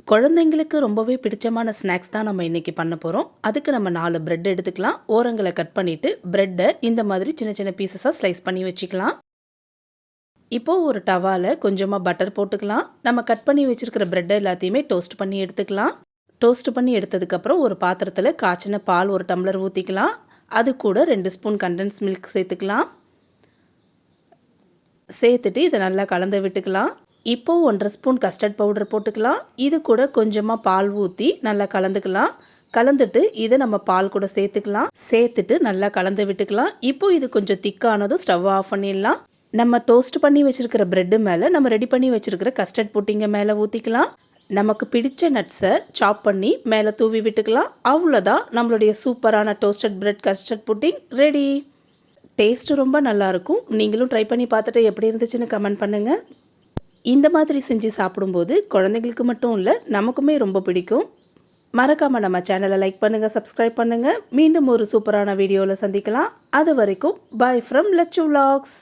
குழந்தைங்களுக்கு ரொம்பவே பிடிச்சமான ஸ்நாக்ஸ் தான் நம்ம இன்றைக்கி பண்ண போகிறோம். அதுக்கு நம்ம 4 பிரெட் எடுத்துக்கலாம். ஓரங்களை கட் பண்ணிவிட்டு பிரெட்டை இந்த மாதிரி சின்ன சின்ன பீசஸாக ஸ்லைஸ் பண்ணி வச்சுக்கலாம். இப்போது ஒரு டவாவில் கொஞ்சமாக பட்டர் போட்டுக்கலாம். நம்ம கட் பண்ணி வச்சுருக்கிற பிரெட்டை எல்லாத்தையுமே டோஸ்ட் பண்ணி எடுத்துக்கலாம். டோஸ்ட் பண்ணி எடுத்ததுக்கப்புறம் ஒரு பாத்திரத்தில் காய்ச்சின பால் ஒரு டம்ளர் ஊற்றிக்கலாம். அது கூட 2 ஸ்பூன் கண்டென்ஸ் மில்க் சேர்த்துக்கலாம். சேர்த்துட்டு இதை நல்லா கலந்து விட்டுக்கலாம். இப்போது 1.5 ஸ்பூன் கஸ்டர்ட் பவுடர் போட்டுக்கலாம். இது கூட கொஞ்சமாக பால் ஊற்றி நல்லா கலந்துக்கலாம். கலந்துட்டு இதை நம்ம பால் கூட சேர்த்துட்டு நல்லா கலந்து விட்டுக்கலாம். இப்போது இது கொஞ்சம் திக்கானதும் ஸ்டவ் ஆஃப் பண்ணிடலாம். நம்ம டோஸ்ட் பண்ணி வச்சுருக்கிற ப்ரெட்டு மேலே நம்ம ரெடி பண்ணி வச்சுருக்கிற கஸ்டர்ட் புட்டிங்கை மேலே ஊற்றிக்கலாம். நமக்கு பிடிச்ச நட்ஸை சாப் பண்ணி மேலே தூவி விட்டுக்கலாம். அவ்வளோதான், நம்மளுடைய சூப்பரான tossed bread custard pudding ready. Taste ரொம்ப நல்லாயிருக்கும். நீங்களும் ட்ரை பண்ணி பார்த்துட்டு எப்படி இருந்துச்சுன்னு கமெண்ட் பண்ணுங்கள். இந்த மாதிரி செஞ்சு சாப்பிடும்போது குழந்தைங்களுக்கு மட்டும் இல்லை, நமக்குமே ரொம்ப பிடிக்கும். மறக்காமல் நம்ம சேனலை லைக் பண்ணுங்கள், சப்ஸ்கிரைப் பண்ணுங்கள். மீண்டும் ஒரு சூப்பரான வீடியோவில் சந்திக்கலாம். அது வரைக்கும் பை ஃப்ரம் லச்சு விலாக்ஸ்.